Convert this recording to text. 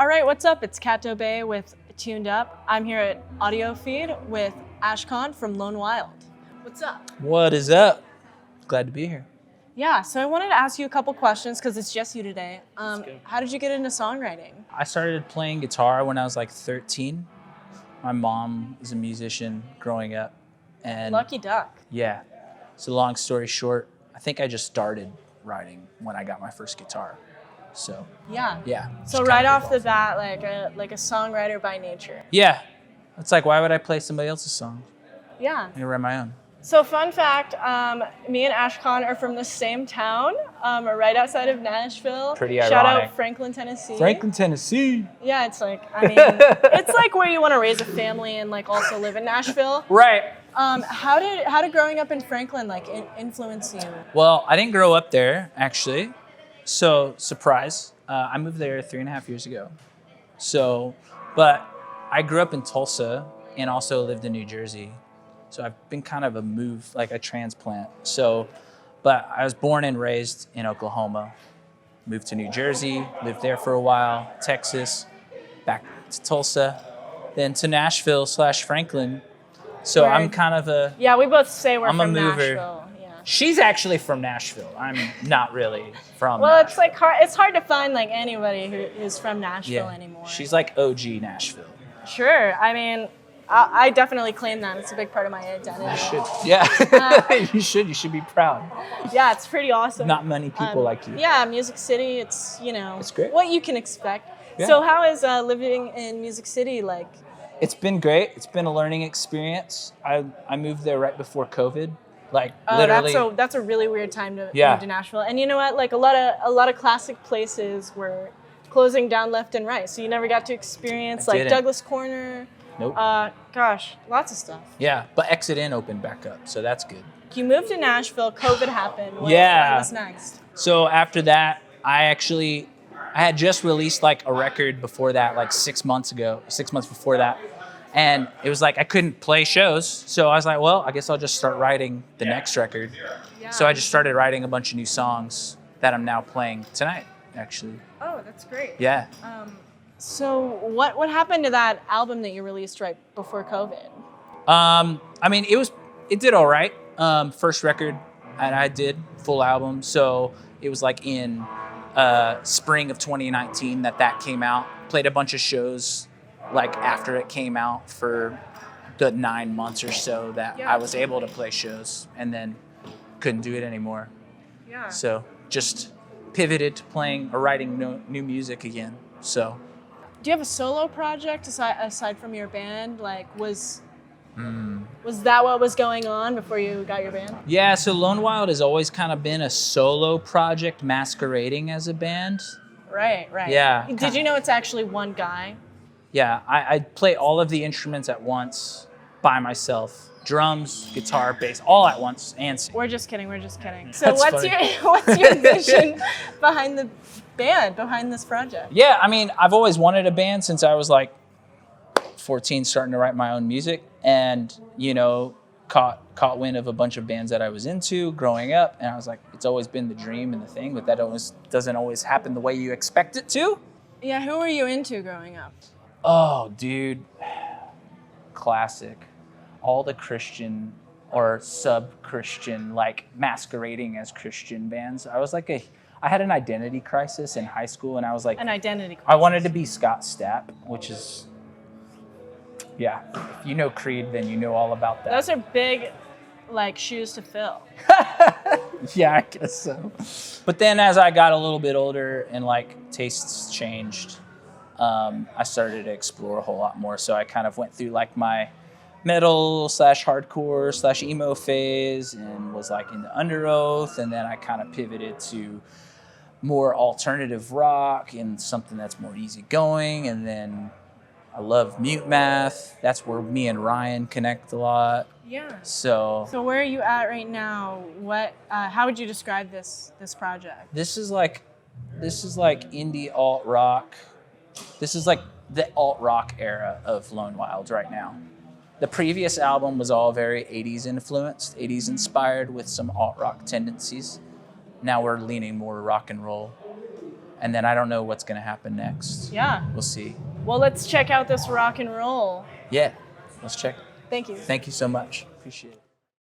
All right, what's up? It's Kat Dobay with Tuned Up. I'm here at Audiofeed with Ashkan from Lone Wild. What's up? What is up? Glad to be here. Yeah, so I wanted to ask you a couple questions because it's just you today. How did you get into songwriting? I started playing guitar when I was like 13. My mom was a musician growing up. And Lucky duck. yeah. So long story short, I think I just started writing when I got my first guitar. So yeah. So right off the bat, like a songwriter by nature. Yeah. It's like, why would I play somebody else's song? Yeah. I can write my own. So fun fact, me and Ashkan are from the same town, right outside of Nashville. Pretty Shout ironic. out Franklin, Tennessee. Franklin, Tennessee. Yeah, it's like, I mean, it's like where you want to raise a family and like also live in Nashville. Right. How did growing up in Franklin like influence you? Well, I didn't grow up there, actually. So, surprise. I moved there 3.5 years ago. But I grew up in Tulsa and also lived in New Jersey. So I've been kind of a transplant. But I was born and raised in Oklahoma. Moved to New Jersey, lived there for a while, Texas, back to Tulsa, then to Nashville / Franklin. So I'm kind of a... Yeah, we both say we're I'm from a mover. Nashville. Yeah. She's actually from Nashville. I'm not really from Well, Nashville. it's like it's hard to find like anybody who is from Nashville anymore. She's like OG Nashville. Sure. I mean, I definitely claim that. It's a big part of my identity. You should. Yeah. You should. You should be proud. Yeah, it's pretty awesome. Not many people like you. Yeah, Music City, it's, It's great. what you can expect. Yeah. So how is living in Music City like? It's been great. It's been a learning experience. I moved there right before COVID. Like literally. That's a really weird time to Yeah. move to Nashville. And you know what? Like a lot of classic places were closing down left and right. So you never got to experience like didn't. Douglas Corner. Nope. Gosh, lots of stuff. Yeah, but Exit In opened back up, so that's good. You moved to Nashville, COVID happened. What was next? So after that, I had just released like a record before that, like 6 months before that. And it was like I couldn't play shows. So I was like, well, I guess I'll just start writing the next record. Yeah. So I just started writing a bunch of new songs that I'm now playing tonight, actually. Oh, that's great. Yeah. So what happened to that album that you released right before COVID? I mean, it did all right. First record, and I did full album. So it was like in spring of 2019 that came out. Played a bunch of shows like after it came out for the 9 months or so that I was able to play shows, and then couldn't do it anymore. Yeah. So just pivoted to playing or writing new music again. So. Do you have a solo project aside from your band? Like, was that what was going on before you got your band? Yeah, so Lone Wild has always kind of been a solo project masquerading as a band. Right. Yeah. Did you know it's actually one guy? Yeah, I play all of the instruments at once by myself. Drums, guitar, bass, all at once, and sing. We're just kidding. So That's what's your vision behind the band, behind this project? Yeah, I mean, I've always wanted a band since I was like 14, starting to write my own music, and caught wind of a bunch of bands that I was into growing up, and I was like, it's always been the dream and the thing, but that doesn't always happen the way you expect it to. Yeah, who were you into growing up? Oh, dude, classic. All the Christian or sub-Christian, like masquerading as Christian bands. I had an identity crisis in high school, and I was like, An identity crisis. I wanted to be Scott Stapp, which is, yeah. If you know Creed, then you know all about that. Those are big, like, shoes to fill. Yeah, I guess so. But then as I got a little bit older and like tastes changed, I started to explore a whole lot more. So I kind of went through like my metal / hardcore / emo phase and was like in the Under Oath, and then I kind of pivoted to more alternative rock and something that's more easygoing, and then I love Mute Math. That's where me and Ryan connect a lot. Yeah. So where are you at right now? How would you describe this project? this is like indie alt rock. This is like the alt rock era of Lone Wild right now. The previous album was all very 80s influenced, 80s inspired with some alt rock tendencies. Now we're leaning more rock and roll. And then I don't know what's going to happen next. Yeah. We'll see. Well, let's check out this rock and roll. Yeah, let's check. Thank you. Thank you so much. Appreciate it.